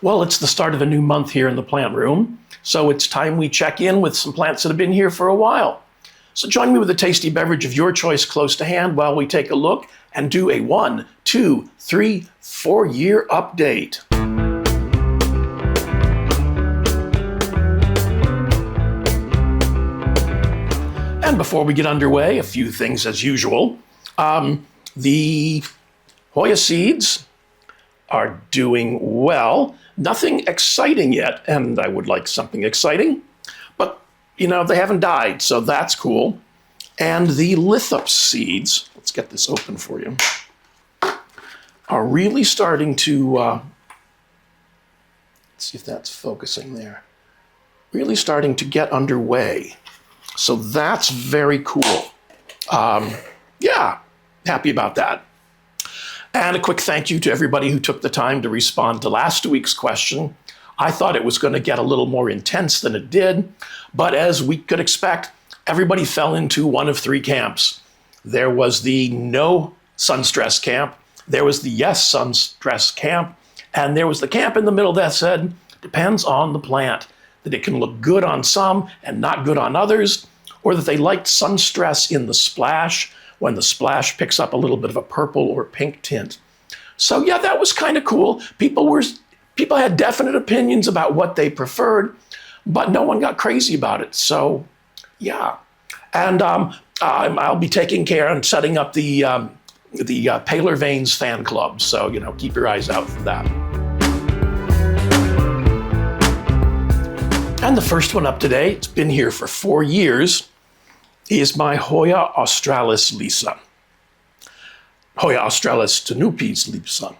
Well, it's the start of a new month here in the plant room, so it's time we check in with some plants that have been here for a while. So join me with a tasty beverage of your choice close to hand while we take a look and do a 1, 2, 3, 4-year update. And before we get underway, a few things as usual. The Hoya seeds are doing well. Nothing exciting yet, and I would like something exciting, but they haven't died, so that's cool. And the lithops seeds, let's get this open for you, are really starting to, let's see if that's focusing there, really starting to get underway. So that's very cool. Yeah, happy about that. And a quick thank you to everybody who took the time to respond to last week's question. I thought it was going to get a little more intense than it did, but as we could expect, everybody fell into one of three camps. There was the no sun stress camp, there was the yes sun stress camp, and there was the camp in the middle that said, depends on the plant, that it can look good on some and not good on others, or that they liked sun stress in the splash, when the splash picks up a little bit of a purple or pink tint. So yeah, that was kind of cool. People had definite opinions about what they preferred, but no one got crazy about it. So yeah, and I'll be taking care and setting up the Paler Veins fan club. So keep your eyes out for that. And the first one up today, it's been here for 4 years, is my Hoya australis Lisa. Hoya australis tenupes Lisa,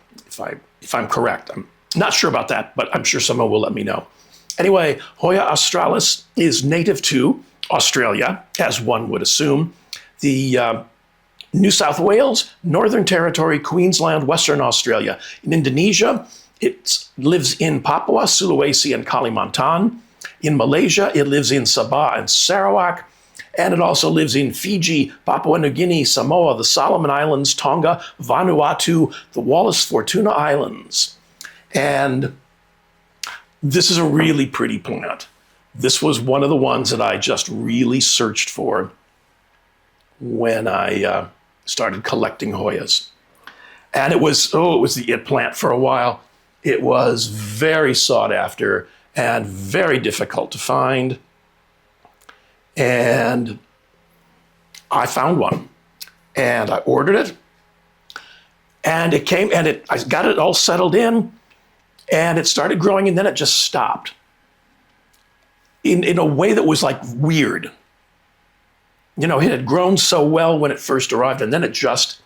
if I'm correct. I'm not sure about that, but I'm sure someone will let me know. Anyway, Hoya australis is native to Australia, as one would assume. The New South Wales, Northern Territory, Queensland, Western Australia. In Indonesia, it lives in Papua, Sulawesi, and Kalimantan. In Malaysia, it lives in Sabah and Sarawak. And it also lives in Fiji, Papua New Guinea, Samoa, the Solomon Islands, Tonga, Vanuatu, the Wallis Fortuna Islands. And this is a really pretty plant. This was one of the ones that I just really searched for when I started collecting Hoyas. And it was the it plant for a while. It was very sought after and very difficult to find. And I found one, and I ordered it, and it came, and I got it all settled in, and it started growing, and then it just stopped in a way that was like weird. It had grown so well when it first arrived, and then it just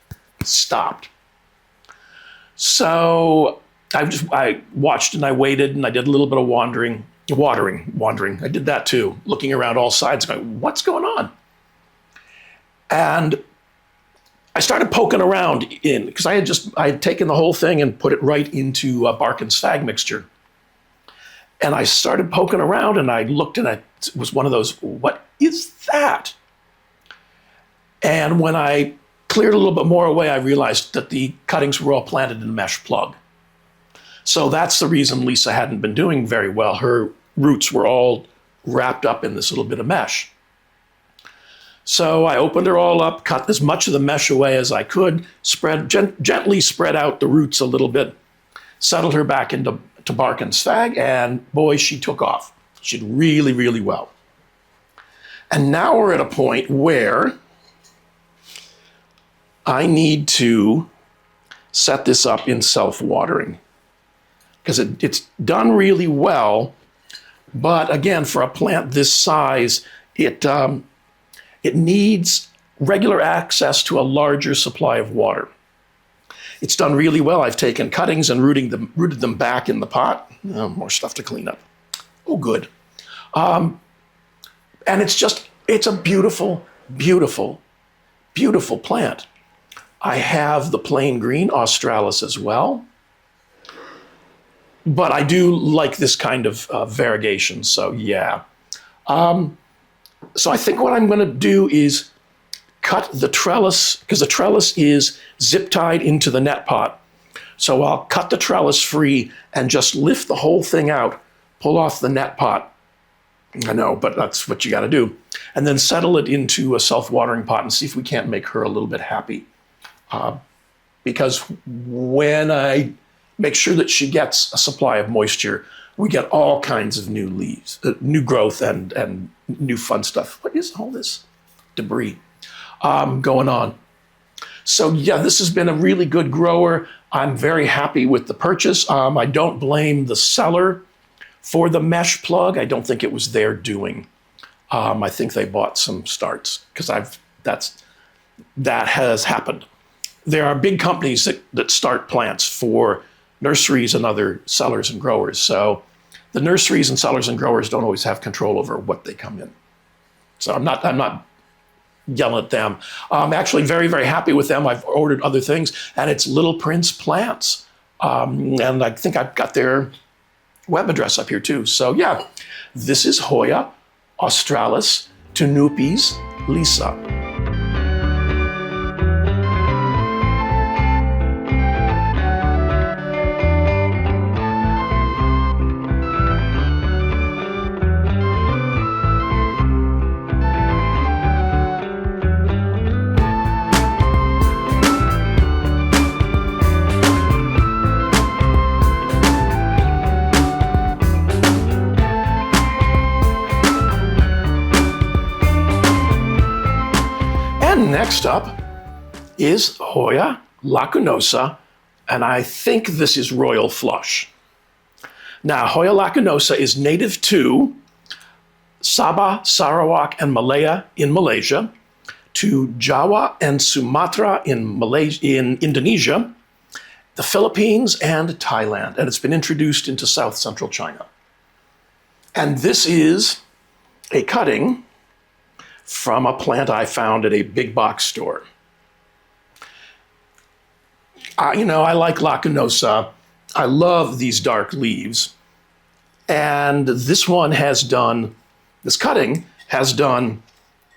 stopped. So I watched and I waited, and I did a little bit of wandering. I did that too, looking around all sides, going, what's going on? And I started poking around because I had taken the whole thing and put it right into a bark and spag mixture. And I started poking around, and I looked, and it was one of those, what is that? And when I cleared a little bit more away, I realized that the cuttings were all planted in a mesh plug. So that's the reason Lisa hadn't been doing very well. Her roots were all wrapped up in this little bit of mesh. So I opened her all up, cut as much of the mesh away as I could, gently spread out the roots a little bit, settled her back into bark and spag, and boy, she took off. She did really, really well. And now we're at a point where I need to set this up in self-watering, because it's done really well, but again, for a plant this size, it needs regular access to a larger supply of water. It's done really well. I've taken cuttings and rooted them back in the pot. Oh, more stuff to clean up. Oh, good. And it's a beautiful, beautiful, beautiful plant. I have the plain green australis as well. But I do like this kind of variegation, so yeah. So I think what I'm going to do is cut the trellis, because the trellis is zip tied into the net pot. So I'll cut the trellis free and just lift the whole thing out, pull off the net pot. I know, but that's what you got to do. And then settle it into a self-watering pot and see if we can't make her a little bit happy. Because when I make sure that she gets a supply of moisture, we get all kinds of new leaves, new growth and new fun stuff. What is all this debris going on? So yeah, this has been a really good grower. I'm very happy with the purchase. I don't blame the seller for the mesh plug. I don't think it was their doing. I think they bought some starts because that has happened. There are big companies that start plants for nurseries and other sellers and growers. So the nurseries and sellers and growers don't always have control over what they come in. So I'm not yelling at them. I'm actually very, very happy with them. I've ordered other things, and it's Little Prince Plants. And I think I've got their web address up here too. So yeah, this is Hoya australis tunupes Lisa. Next up is Hoya lacunosa, and I think this is royal flush. Now, Hoya lacunosa is native to Sabah, Sarawak, and Malaya in Malaysia, to Java and Sumatra in Indonesia, the Philippines, and Thailand, and it's been introduced into South Central China. And this is a cutting from a plant I found at a big box store. I like lacunosa. I love these dark leaves. And this cutting has done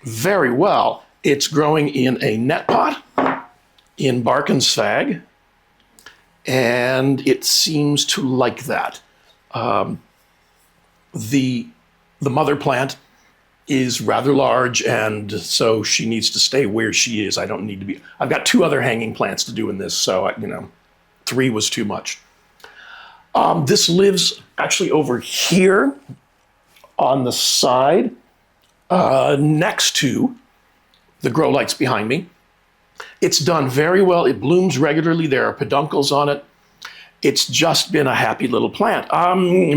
very well. It's growing in a net pot in bark and sphagnum, and it seems to like that. The mother plant is rather large, and so she needs to stay where she is. I don't need to be. I've got 2 other hanging plants to do in this, so 3 was too much. This lives actually over here on the side, next to the grow lights behind me. It's done very well. It blooms regularly. There are peduncles on it. It's just been a happy little plant.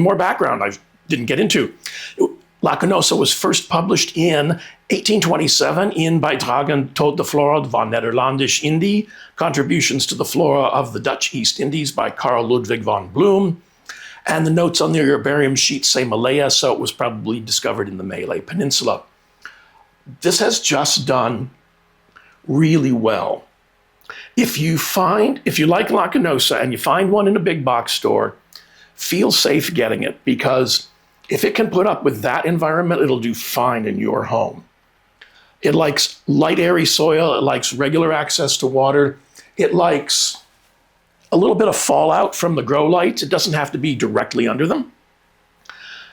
More background I didn't get into. Lacunosa was first published in 1827 in Bijdragen tot de Flora van Nederlandisch-Indië, Contributions to the Flora of the Dutch East Indies by Carl Ludwig von Bloom. And the notes on the herbarium sheet say Malaya, so it was probably discovered in the Malay Peninsula. This has just done really well. If you like Lacunosa and you find one in a big box store, feel safe getting it, because if it can put up with that environment, it'll do fine in your home. It likes light, airy soil. It likes regular access to water. It likes a little bit of fallout from the grow lights. It doesn't have to be directly under them.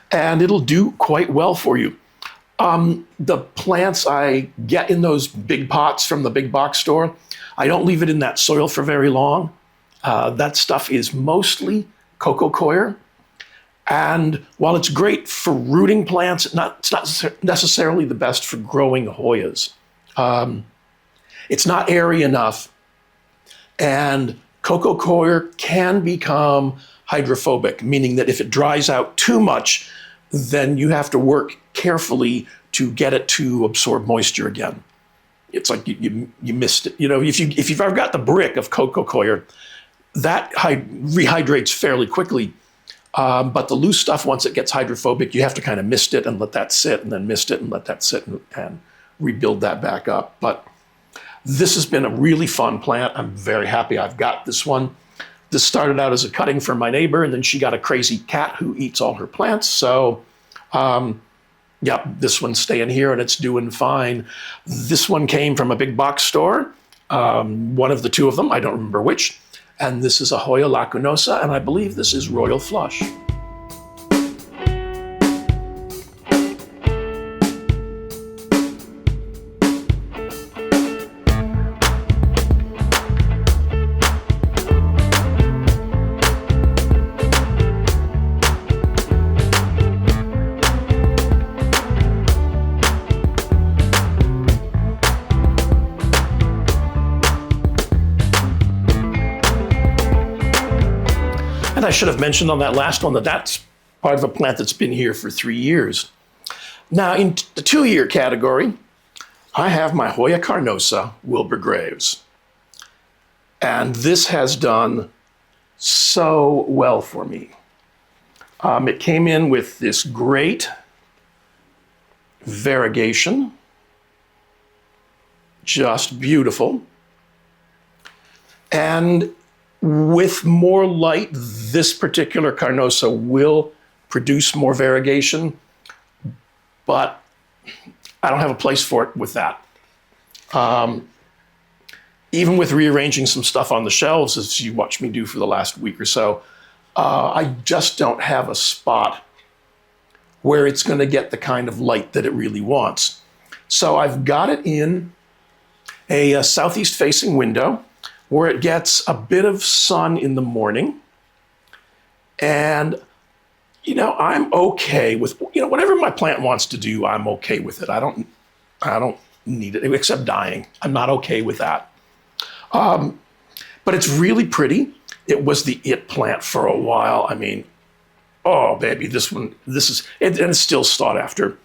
And it'll do quite well for you. The plants I get in those big pots from the big box store, I don't leave it in that soil for very long. That stuff is mostly coco coir. And while it's great for rooting plants, it's not necessarily the best for growing Hoyas. It's not airy enough, and coco coir can become hydrophobic, meaning that if it dries out too much, then you have to work carefully to get it to absorb moisture again. It's like you missed it. If you've ever got the brick of coco coir, that rehydrates fairly quickly. But the loose stuff, once it gets hydrophobic, you have to kind of mist it and let that sit, and then mist it and let that sit, and rebuild that back up. But this has been a really fun plant. I'm very happy I've got this one. This started out as a cutting from my neighbor, and then she got a crazy cat who eats all her plants. So, this one's staying here and it's doing fine. This one came from a big box store, one of the 2 of them, I don't remember which. And this is a Hoya lacunosa, and I believe this is royal flush. And I should have mentioned on that last one that that's part of a plant that's been here for 3 years. Now, in the 2-year category, I have my Hoya carnosa, Wilbur Graves. And this has done so well for me. It came in with this great variegation, just beautiful. And with more light, this particular carnosa will produce more variegation, but I don't have a place for it with that. Even with rearranging some stuff on the shelves, as you watched me do for the last week or so, I just don't have a spot where it's going to get the kind of light that it really wants. So I've got it in a southeast facing window where it gets a bit of sun in the morning. And, I'm okay with, whatever my plant wants to do, I'm okay with it. I don't need it, except dying. I'm not okay with that. But it's really pretty. It was the it plant for a while. I mean, oh, baby, and it's still sought after.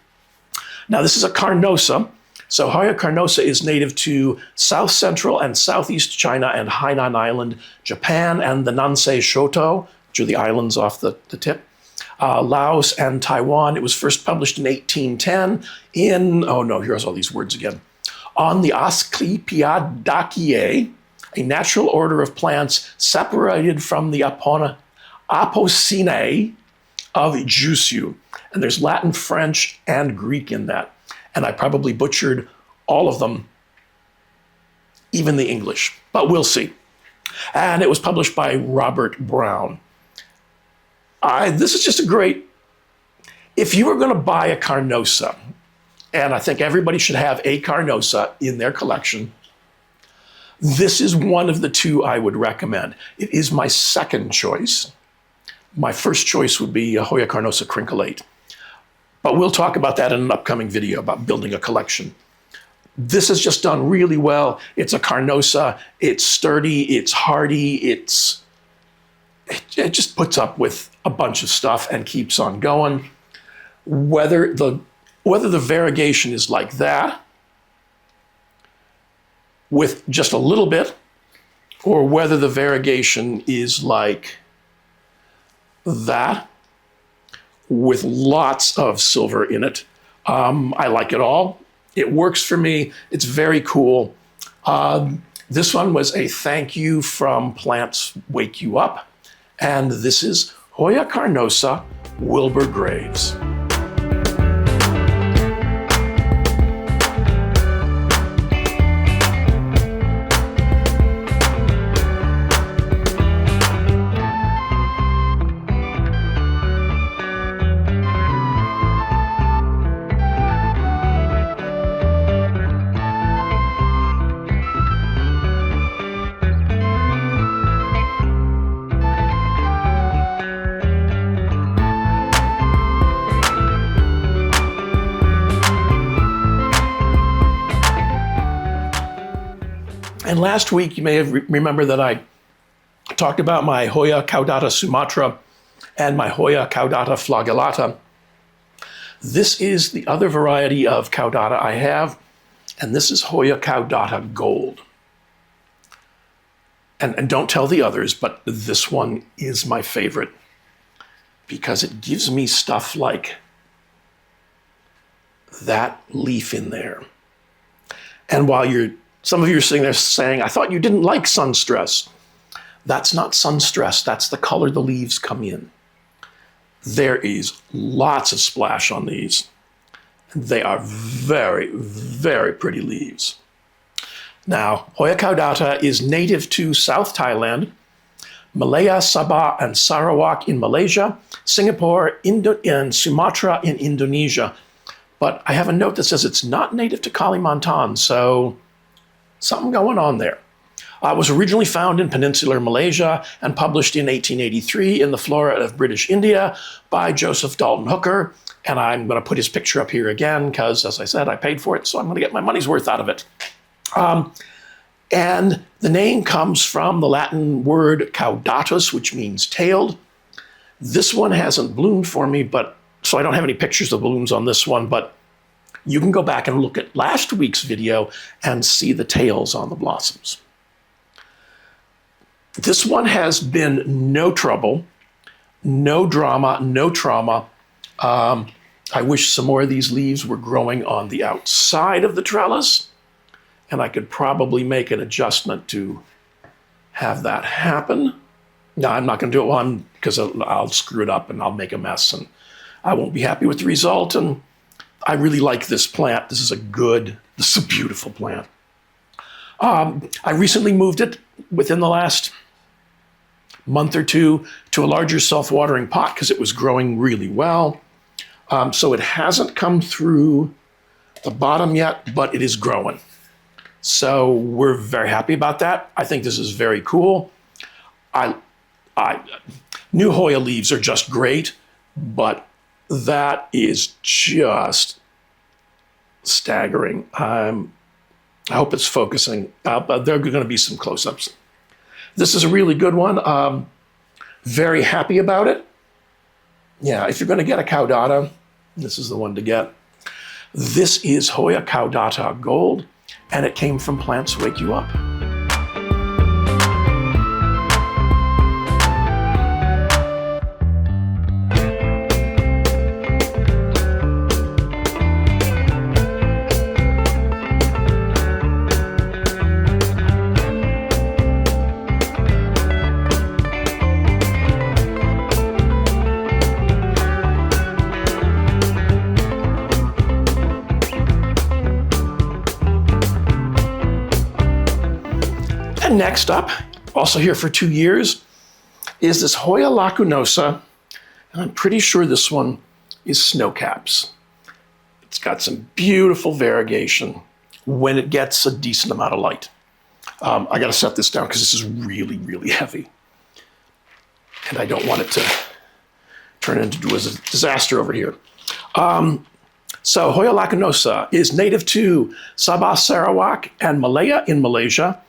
Now, this is a carnosa. So Hoya carnosa is native to South Central and Southeast China and Hainan Island, Japan, and the Nansei Shoto, which are the islands off the tip, Laos and Taiwan. It was first published in 1810 here's all these words again. On the Asclepiadaceae, a natural order of plants separated from the Apocynae of Jussieu. And there's Latin, French, and Greek in that. And I probably butchered all of them, even the English, but we'll see. And it was published by Robert Brown. This is just if you were going to buy a carnosa, and I think everybody should have a carnosa in their collection, this is one of the two I would recommend. It is my second choice. My first choice would be a Hoya carnosa crincolate. But we'll talk about that in an upcoming video about building a collection. This has just done really well. It's a carnosa. It's sturdy. It's hardy. It just puts up with a bunch of stuff and keeps on going. Whether the variegation is like that, with just a little bit, or whether the variegation is like that, with lots of silver in it. I like it all. It works for me. It's very cool. This one was a thank you from Plants Wake You Up. And this is Hoya carnosa, Wilbur Graves. And last week, you may have remember that I talked about my Hoya caudata sumatra and my Hoya caudata flagellata. This is the other variety of caudata I have, and this is Hoya caudata gold. And don't tell the others, but this one is my favorite because it gives me stuff like that leaf in there. And while some of you are sitting there saying, I thought you didn't like sun stress. That's not sun stress. That's the color the leaves come in. There is lots of splash on these. They are very, very pretty leaves. Now, Hoya caudata is native to South Thailand Malaya, Sabah, and Sarawak in Malaysia, Singapore, and Sumatra in Indonesia. But I have a note that says it's not native to Kalimantan, so something going on there. It was originally found in peninsular Malaysia and published in 1883 in the Flora of British India by Joseph Dalton Hooker. And I'm going to put his picture up here again because, as I said, I paid for it, so I'm going to get my money's worth out of it. And the name comes from the Latin word caudatus, which means tailed. This one hasn't bloomed for me, so I don't have any pictures of blooms on this one, but you can go back and look at last week's video and see the tails on the blossoms. This one has been no trouble, no drama, no trauma. I wish some more of these leaves were growing on the outside of the trellis, and I could probably make an adjustment to have that happen. No, I'm not going to do it because I'll screw it up and I'll make a mess, and I won't be happy with the result. And I really like this plant. This is a beautiful plant. I recently moved it within the last month or two to a larger self-watering pot because it was growing really well. So it hasn't come through the bottom yet, but it is growing. So we're very happy about that. I think this is very cool. New Hoya leaves are just great, but that is just staggering. I hope it's focusing. But there are going to be some close-ups. This is a really good one. Very happy about it. Yeah, if you're going to get a caudata, this is the one to get. This is Hoya caudata gold, and it came from Plants Wake You Up. And next up, also here for 2 years, is this Hoya lacunosa. And I'm pretty sure this one is snowcaps. It's got some beautiful variegation when it gets a decent amount of light. I got to set this down because this is really, really heavy. And I don't want it to turn into a disaster over here. So Hoya lacunosa is native to Sabah, Sarawak, and Malaya in Malaysia,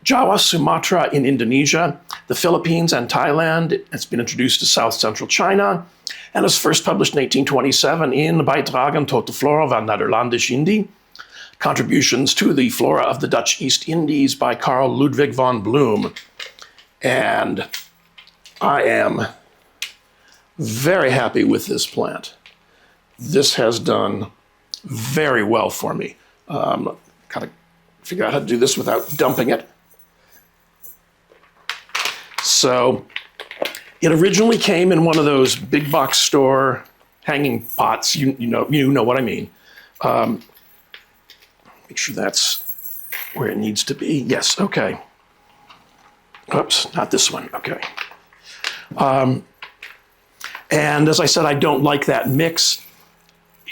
Jawa, Sumatra in Indonesia, the Philippines and Thailand. It's been introduced to South Central China and was first published in 1827 in Bijdragen tot de Flora van Nederlandisch-Indië, Contributions to the Flora of the Dutch East Indies by Carl Ludwig von Bloom. And I am very happy with this plant. This has done very well for me. Kind of figure out how to do this without dumping it. So it originally came in one of those big box store hanging pots. You know what I mean. Make sure that's where it needs to be. Yes, okay. Oops, not this one. Okay. And as I said, I don't like that mix.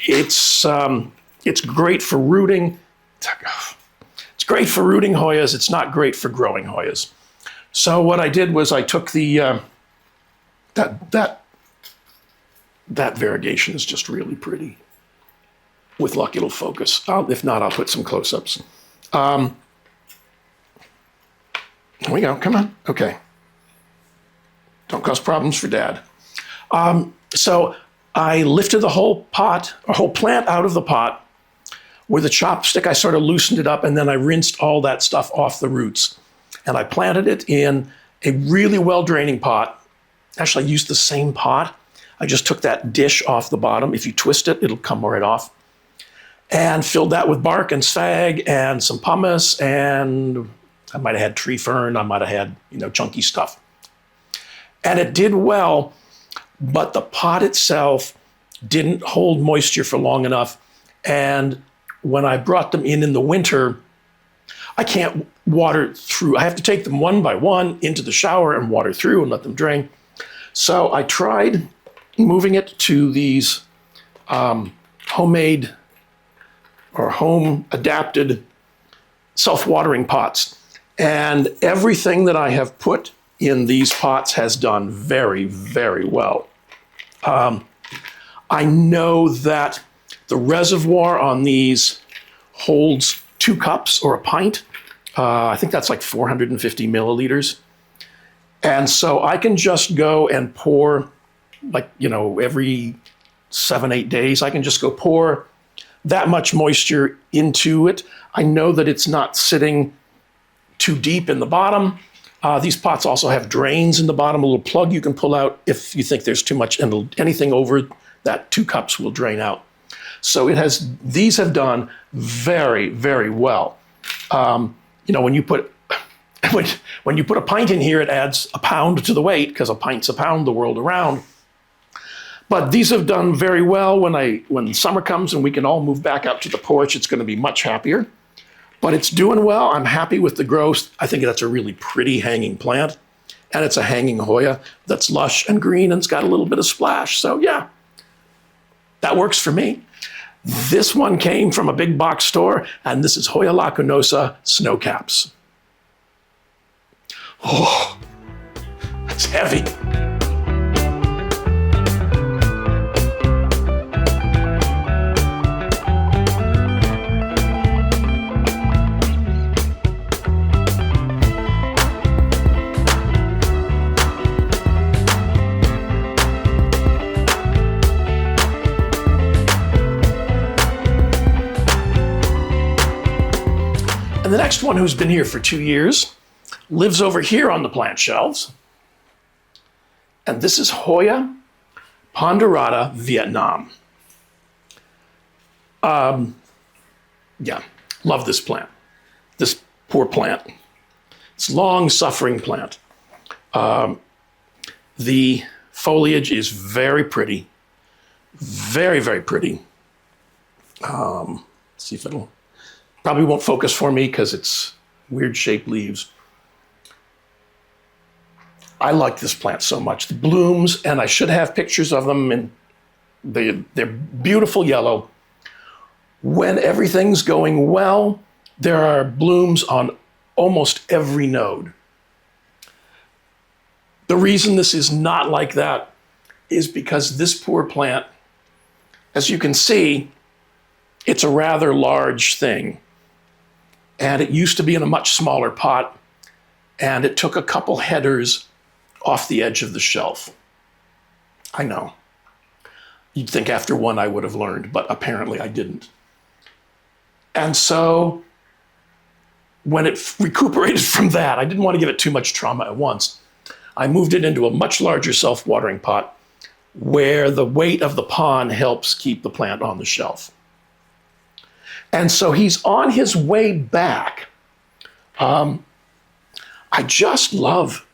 It's great for rooting. It's great for rooting Hoyas. It's not great for growing Hoyas. So what I did was I took the that variegation is just really pretty. With luck, it'll focus. If not, I'll put some close-ups. There we go. Come on. Okay. Don't cause problems for Dad. So I lifted the whole plant out of the pot. With a chopstick, I sort of loosened it up, and then I rinsed all that stuff off the roots. And I planted it in a really well-draining pot. Actually, I used the same pot. I just took that dish off the bottom. If you twist it, it'll come right off. And filled that with bark and sag and some pumice, and I might have had tree fern. I might have had, chunky stuff. And it did well, but the pot itself didn't hold moisture for long enough. And when I brought them in the winter, I can't water through. I have to take them one by one into the shower and water through and let them drain. So I tried moving it to these homemade or home adapted self-watering pots. And everything that I have put in these pots has done very, very well. I know that the reservoir on these holds 2 cups or a pint. I think that's like 450 milliliters. And so I can just go and pour, like, every 7-8 days, I can just go pour that much moisture into it. I know that it's not sitting too deep in the bottom. These pots also have drains in the bottom, a little plug you can pull out if you think there's too much, and anything over that 2 cups will drain out. So these have done very, very well. When you put a pint in here, it adds a pound to the weight, because a pint's a pound the world around. But these have done very well. When summer comes and we can all move back out to the porch, it's going to be much happier. But it's doing well. I'm happy with the growth. I think that's a really pretty hanging plant. And it's a hanging Hoya that's lush and green and it's got a little bit of splash. So yeah, that works for me. This one came from a big box store, and this is Hoya lacunosa snow caps. Oh, that's heavy. And the next one, who's been here for 2 years, lives over here on the plant shelves. And this is Hoya pandurata, Vietnam. Yeah, love this plant. This poor plant. It's a long-suffering plant. The foliage is very pretty. Very, very pretty. Let's see if it'll... Probably won't focus for me because it's weird shaped leaves. I like this plant so much. The blooms, and I should have pictures of them, and they're beautiful yellow. When everything's going well, there are blooms on almost every node. The reason this is not like that is because this poor plant, as you can see, it's a rather large thing. And it used to be in a much smaller pot, and it took a couple headers off the edge of the shelf. I know. You'd think after one I would have learned, but apparently I didn't. And so when it recuperated from that, I didn't want to give it too much trauma at once. I moved it into a much larger self-watering pot where the weight of the pond helps keep the plant on the shelf. And so he's on his way back. I just love,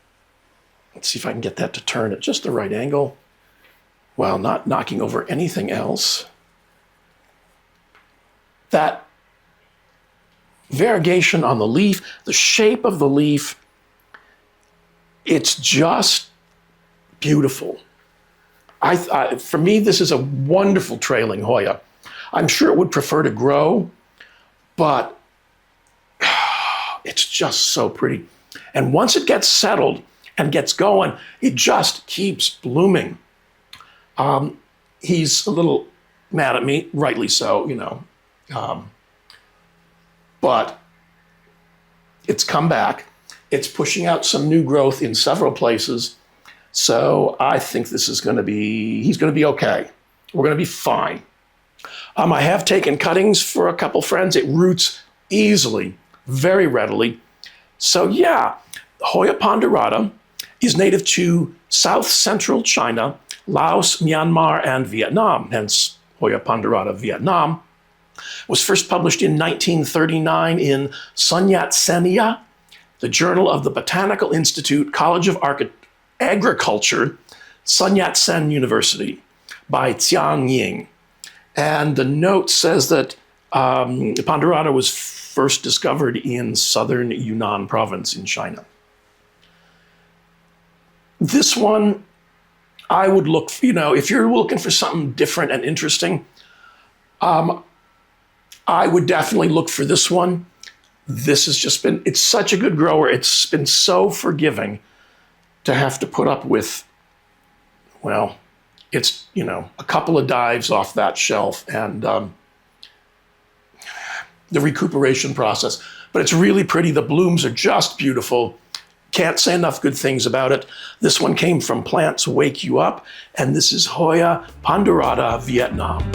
let's see if I can get that to turn at just the right angle while not knocking over anything else. That variegation on the leaf, the shape of the leaf, it's just beautiful. For me, this is a wonderful trailing Hoya. I'm sure it would prefer to grow, but it's just so pretty. And once it gets settled and gets going, it just keeps blooming. He's a little mad at me, rightly so, but it's come back. It's pushing out some new growth in several places. So I think he's going to be okay. We're going to be fine. I have taken cuttings for a couple friends. It roots easily, very readily. So yeah, Hoya pandurata is native to South Central China, Laos, Myanmar, and Vietnam, hence Hoya pandurata Vietnam. Was first published in 1939 in Sun Yat-senia, the Journal of the Botanical Institute, College of Agriculture, Sun Yat-sen University, by Xiang Ying. And the note says that Pandurata was first discovered in southern Yunnan province in China. This one, I would look, if you're looking for something different and interesting, I would definitely look for this one. This has just been, it's such a good grower. It's been so forgiving to have to put up with, well, it's, a couple of dives off that shelf and the recuperation process. But it's really pretty. The blooms are just beautiful. Can't say enough good things about it. This one came from Plants Wake You Up, and this is Hoya Pandurata, Vietnam.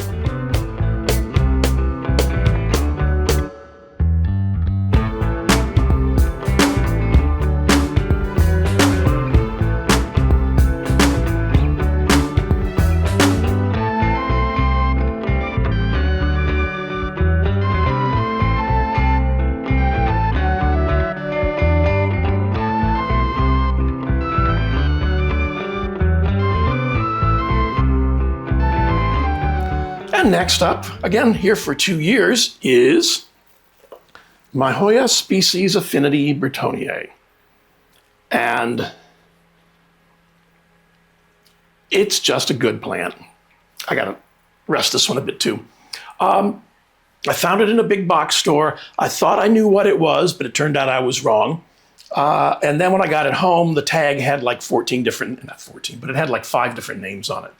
And next up, again here for 2 years, is my Hoya species affinity burtoniae. And it's just a good plant. I gotta rest this one a bit too. I found it in a big box store. I thought I knew what it was, but it turned out I was wrong. And then when I got it home, the tag had like 14 different, not 14, but it had like 5 different names on it.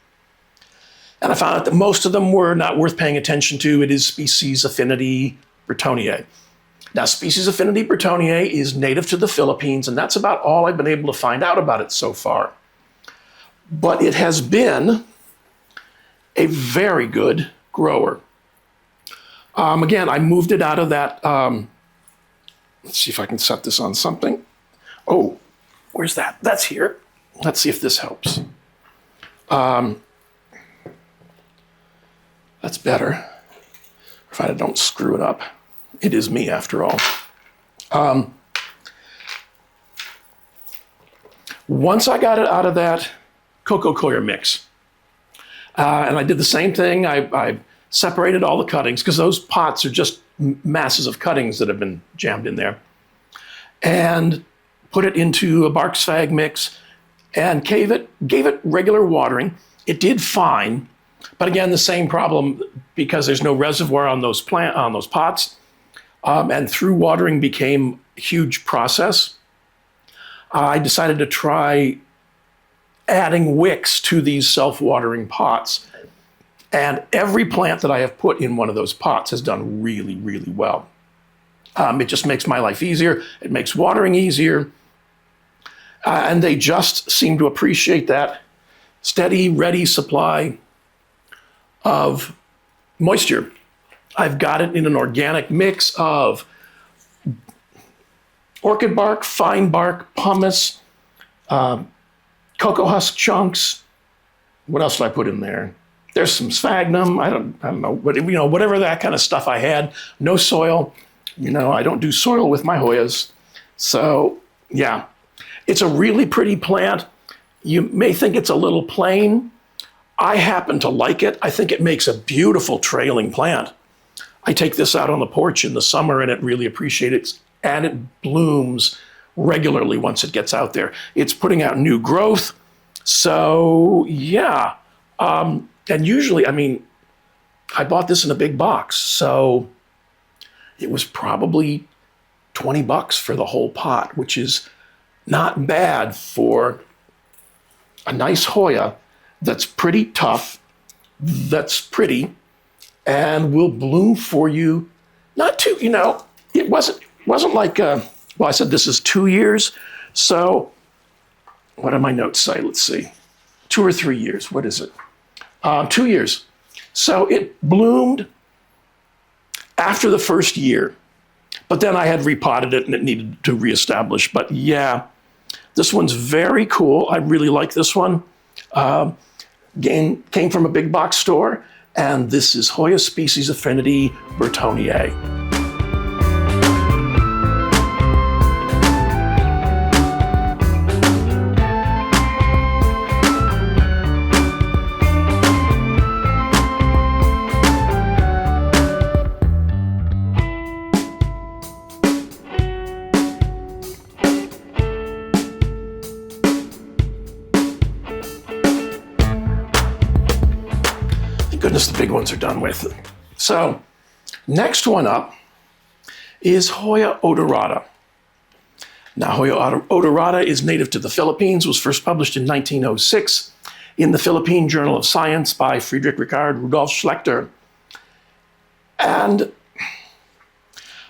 And I found out that most of them were not worth paying attention to. It is species affinity burtoniae. Now, species affinity burtoniae is native to the Philippines, and that's about all I've been able to find out about it so far. But it has been a very good grower. Again, I moved it out of that, let's see if I can set this on something. Oh, where's that? That's here. Let's see if this helps. That's better, if I don't screw it up. It is me, after all. Once I got it out of that cocoa coir mix, and I did the same thing, I separated all the cuttings, because those pots are just masses of cuttings that have been jammed in there, and put it into a bark sphagnum mix, and gave it regular watering. It did fine. But again, the same problem, because there's no reservoir on those pots, and through watering became a huge process. I decided to try adding wicks to these self-watering pots. And every plant that I have put in one of those pots has done really, really well. It just makes my life easier. It makes watering easier. And they just seem to appreciate that steady, ready supply of moisture. I've got it in an organic mix of orchid bark, fine bark, pumice, cocoa husk chunks. What else did I put in there? There's some sphagnum. I don't know, but whatever that kind of stuff I had. No soil. I don't do soil with my Hoyas. So yeah, it's a really pretty plant. You may think it's a little plain. I happen to like it. I think it makes a beautiful trailing plant. I take this out on the porch in the summer and it really appreciates it, and it blooms regularly once it gets out there. It's putting out new growth. So yeah, and usually, I bought this in a big box, so it was probably $20 for the whole pot, which is not bad for a nice Hoya that's pretty tough, that's pretty, and will bloom for you. Not too, it wasn't like, I said this is 2 years. So what do my notes say? Let's see. 2 or 3 years. What is it? 2 years. So it bloomed after the first year, but then I had repotted it and it needed to reestablish. But yeah, this one's very cool. I really like this one. Came from a big box store, and this is Hoya species affinity burtoniae. Goodness, the big ones are done with. So next one up is Hoya odorata. Now, Hoya odorata is native to the Philippines, was first published in 1906 in the Philippine Journal of Science by Friedrich Richard Rudolf Schlechter. And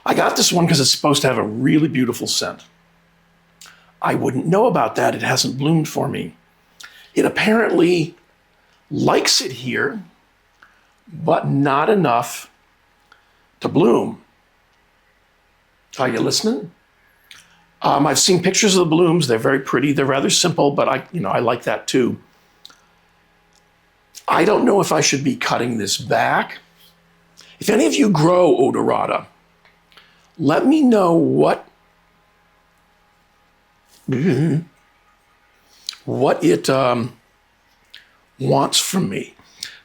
I got this one because it's supposed to have a really beautiful scent. I wouldn't know about that. It hasn't bloomed for me. It apparently likes it here, but not enough to bloom. Are you listening? I've seen pictures of the blooms. They're very pretty. They're rather simple, but I like that too. I don't know if I should be cutting this back. If any of you grow odorata, let me know what it wants from me.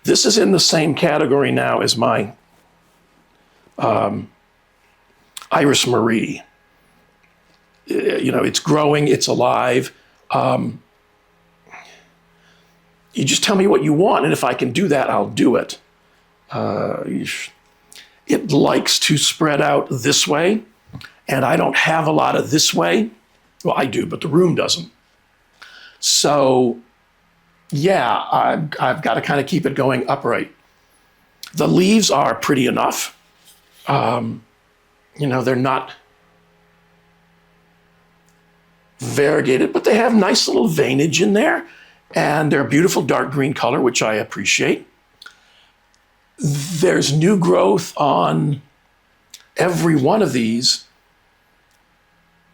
This is in the same category now as my Iris Marie. It's growing, it's alive. You just tell me what you want, and if I can do that, I'll do it. It likes to spread out this way, and I don't have a lot of this way. Well, I do, but the room doesn't. So, yeah, I've got to kind of keep it going upright. The leaves are pretty enough. They're not variegated, but they have nice little veinage in there, and they're a beautiful dark green color, which I appreciate. There's new growth on every one of these,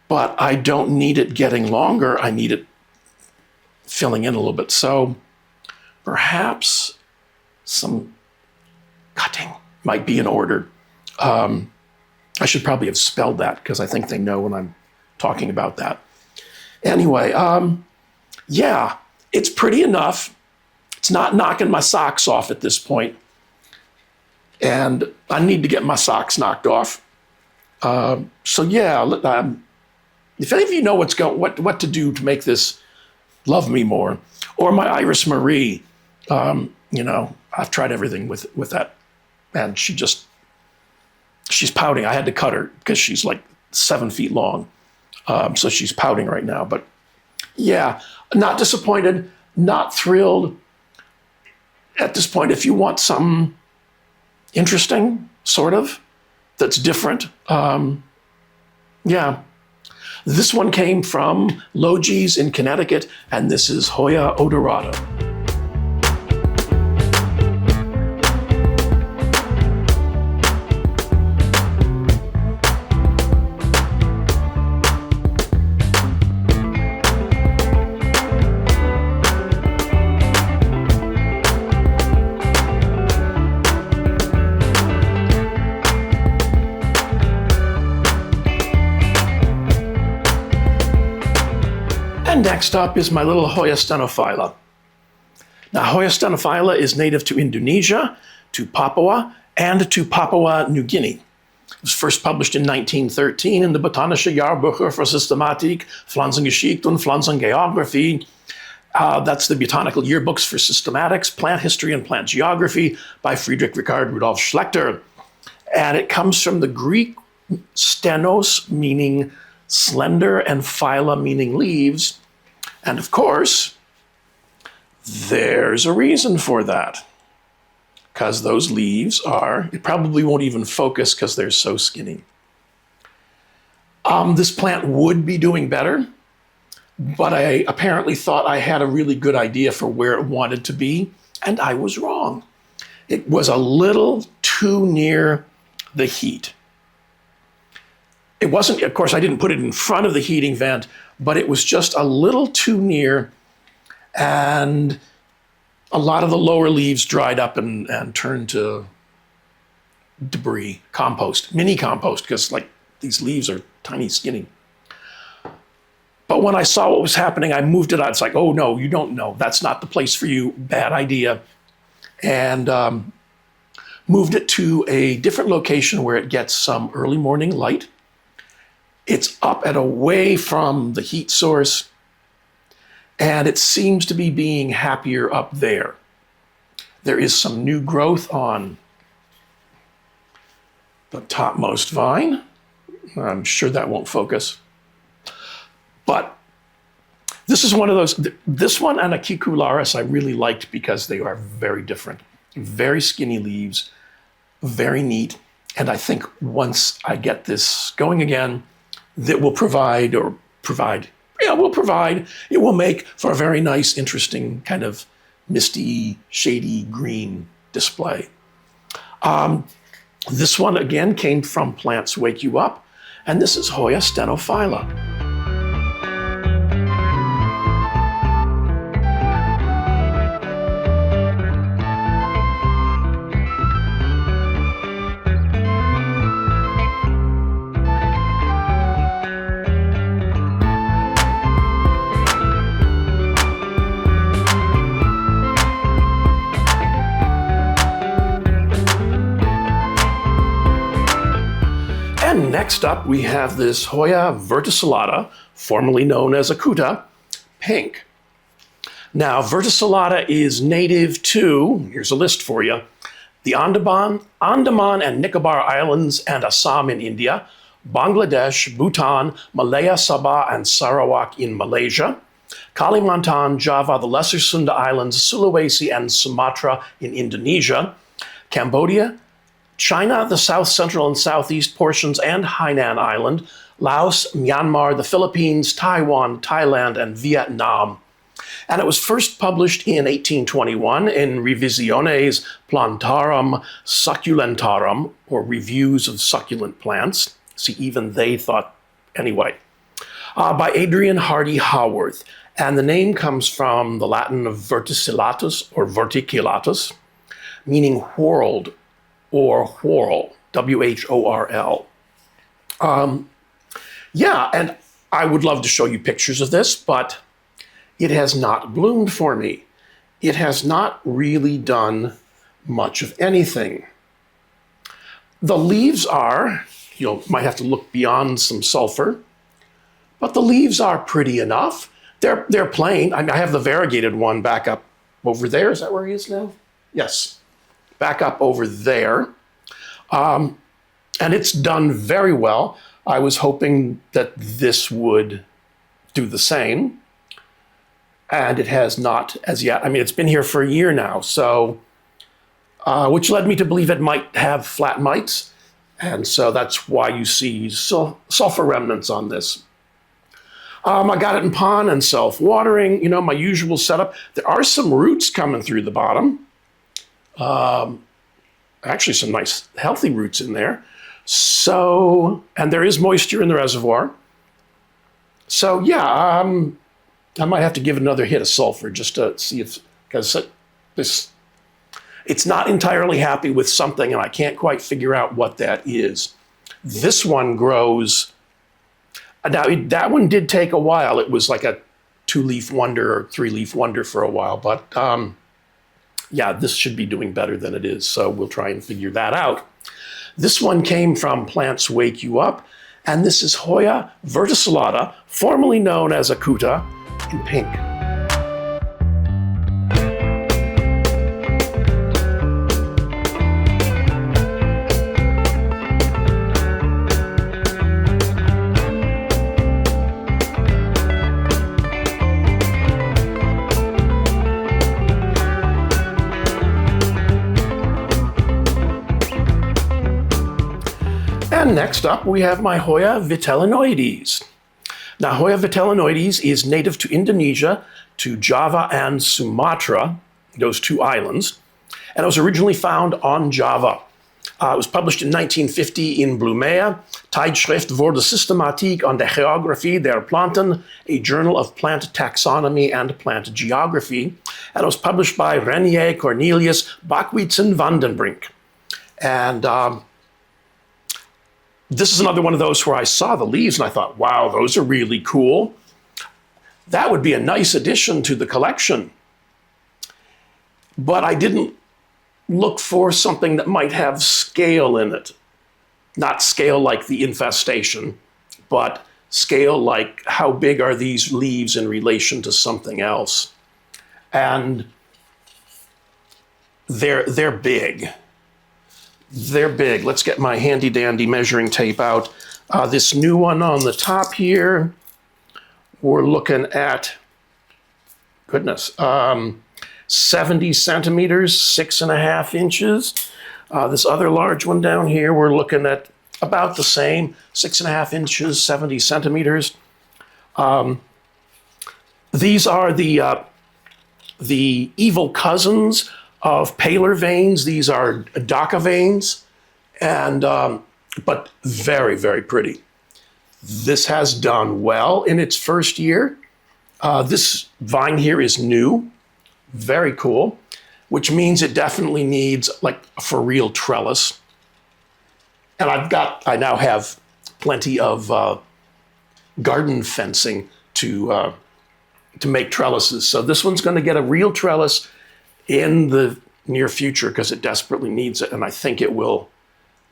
but I don't need it getting longer. I need it filling in a little bit. So perhaps some cutting might be in order. I should probably have spelled that because I think they know when I'm talking about that. Anyway, yeah, it's pretty enough. It's not knocking my socks off at this point. And I need to get my socks knocked off. So yeah, if any of you know what to do to make this love me more, or my Iris Marie, I've tried everything with that, and she's pouting. I had to cut her because she's like 7 feet long, so she's pouting right now. But yeah, not disappointed, not thrilled. At this point, if you want something interesting, sort of, that's different, yeah. This one came from Logis in Connecticut, and this is Hoya odorata. And next up is my little Hoya stenophylla. Now, Hoya stenophylla is native to Indonesia, to Papua, and to Papua New Guinea. It was first published in 1913 in the Botanische Jahrbucher für Systematik, Pflanzengeschichte und Pflanzengeographie. That's the Botanical Yearbooks for Systematics, Plant History and Plant Geography by Friedrich Richard Rudolf Schlechter. And it comes from the Greek stenos, meaning slender, and phylla, meaning leaves. And of course, there's a reason for that. Because those leaves it probably won't even focus because they're so skinny. This plant would be doing better, but I apparently thought I had a really good idea for where it wanted to be, and I was wrong. It was a little too near the heat. It wasn't, of course, I didn't put it in front of the heating vent, but it was just a little too near, and a lot of the lower leaves dried up and turned to debris, compost, mini compost, because like these leaves are tiny, skinny. But when I saw what was happening, I moved it out. It's like, oh no, you don't know. That's not the place for you. Bad idea. And moved it to a different location where it gets some early morning light. It's up and away from the heat source, and it seems to be being happier up there. There is some new growth on the topmost vine. I'm sure that won't focus. But this is one of those, this one and Acicularis I really liked because they are very different. Very skinny leaves, very neat. And I think once I get this going again, that will it will make for a very nice, interesting, kind of misty, shady green display. This one, again, came from Plants Wake You Up, and this is Hoya stenophylla. And next up, we have this Hoya verticillata, formerly known as acuta, pink. Now, verticillata is native to, here's a list for you, the Andaman and Nicobar Islands and Assam in India, Bangladesh, Bhutan, Malaya, Sabah, and Sarawak in Malaysia, Kalimantan, Java, the Lesser Sunda Islands, Sulawesi, and Sumatra in Indonesia, Cambodia, China, the south central and southeast portions, and Hainan Island, Laos, Myanmar, the Philippines, Taiwan, Thailand, and Vietnam. And it was first published in 1821 in Revisiones Plantarum Succulentarum, or Reviews of Succulent Plants. See, even they thought, anyway, by Adrian Hardy Haworth. And the name comes from the Latin of verticillatus, or verticillata, meaning whorled, or whorl, W-H-O-R-L. Yeah, and I would love to show you pictures of this, but it has not bloomed for me. It has not really done much of anything. The leaves are, you might have to look beyond some sulfur, but the leaves are pretty enough. They're plain. I have the variegated one back up over there. Is that where he is now? Yes. Back up over there. And it's done very well. I was hoping that this would do the same. And it has not as yet. I mean, it's been here for a year now, so, which led me to believe it might have flat mites. And so that's why you see sulfur remnants on this. I got it in pond and self-watering, my usual setup. There are some roots coming through the bottom. Actually, some nice healthy roots in there. So, and there is moisture in the reservoir. So yeah, I might have to give it another hit of sulfur just to see if, because it's not entirely happy with something and I can't quite figure out what that is. This one grows, now that one did take a while. It was like a 2-leaf wonder or 3-leaf wonder for a while, but yeah, this should be doing better than it is, so we'll try and figure that out. This one came from Plants Wake You Up, and this is Hoya verticillata, formerly known as acuta, in pink. And next up, we have my Hoya vitellinoides. Now, Hoya vitellinoides is native to Indonesia, to Java and Sumatra, those two islands, and it was originally found on Java. It was published in 1950 in Blumea, Tijdschrift voor de Systematiek aan de Geografie der Planten, a journal of plant taxonomy and plant geography, and it was published by Renier Cornelius Bachwitzen van den Brink. And this is another one of those where I saw the leaves and I thought, wow, those are really cool. That would be a nice addition to the collection. But I didn't look for something that might have scale in it. Not scale like the infestation, but scale like how big are these leaves in relation to something else. And they're big. They're big. Let's get my handy dandy measuring tape out. This new one on the top here, we're looking at, goodness, 70 centimeters, 6.5 inches. This other large one down here, we're looking at about the same, 6.5 inches, 70 centimeters. These are the evil cousins of paler veins. These are daca veins, and but very, very pretty. This has done well in its first year. This vine here is new, very cool, which means it definitely needs like a for real trellis. And I now have plenty of garden fencing to make trellises. So this one's going to get a real trellis in the near future because it desperately needs it, and I think it will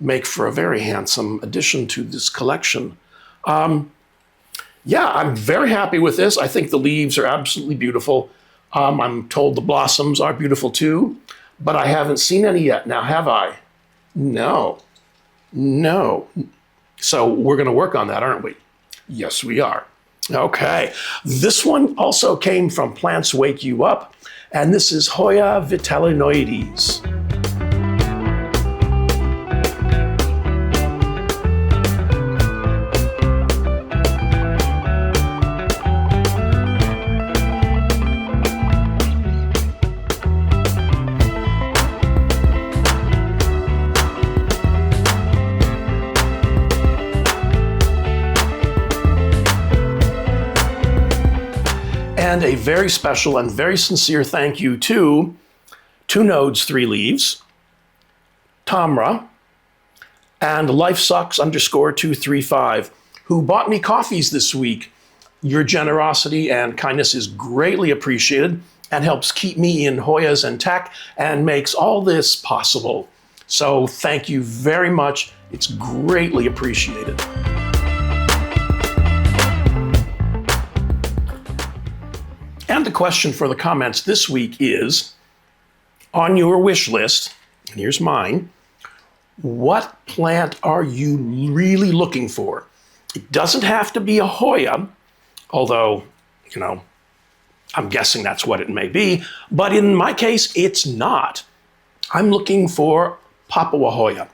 make for a very handsome addition to this collection. Yeah, I'm very happy with this. I think the leaves are absolutely beautiful. I'm told the blossoms are beautiful too, but I haven't seen any yet. Now, have I? No. So we're going to work on that, aren't we? Yes, we are. Okay. This one also came from Plants Wake You Up, and this is Hoya vitellinoides. And a very special and very sincere thank you to 2 Nodes, 3 Leaves, Tamra, and LifeSucks_235, who bought me coffees this week. Your generosity and kindness is greatly appreciated and helps keep me in Hoyas and tech and makes all this possible. So thank you very much. It's greatly appreciated. And the question for the comments this week is, on your wish list, and here's mine, what plant are you really looking for? It doesn't have to be a Hoya, although, I'm guessing that's what it may be, but in my case, it's not. I'm looking for Papua Hoya.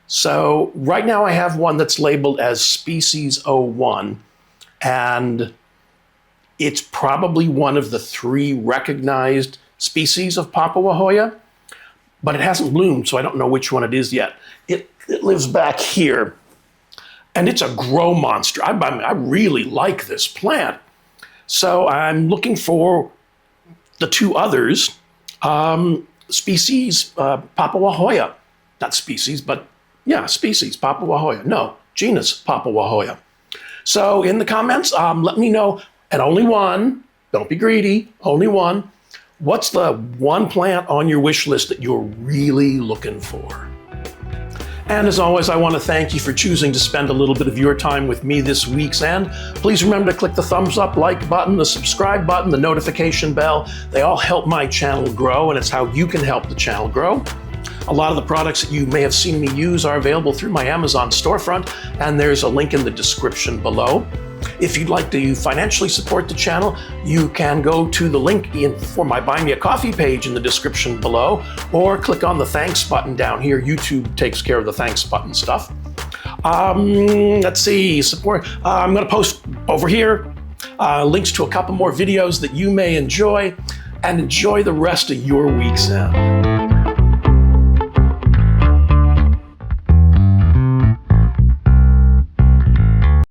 So right now I have one that's labeled as species 01, and it's probably one of the 3 recognized species of Papua Hoya, but it hasn't bloomed, so I don't know which one it is yet. It lives back here, and it's a grow monster. I really like this plant. So I'm looking for the 2 others, species Papua Hoya. Not species, but yeah, species Papua Hoya. No, genus Papua Hoya. So in the comments, let me know. And only one, don't be greedy, only one. What's the one plant on your wish list that you're really looking for? And as always, I want to thank you for choosing to spend a little bit of your time with me this week's end. Please remember to click the thumbs up, like button, the subscribe button, the notification bell. They all help my channel grow, and it's how you can help the channel grow. A lot of the products that you may have seen me use are available through my Amazon storefront, and there's a link in the description below. If you'd like to financially support the channel, you can go to the link for my Buy Me a Coffee page in the description below, or click on the thanks button down here. YouTube takes care of the thanks button stuff. Let's see, support. I'm going to post over here links to a couple more videos that you may enjoy, and enjoy the rest of your week's end.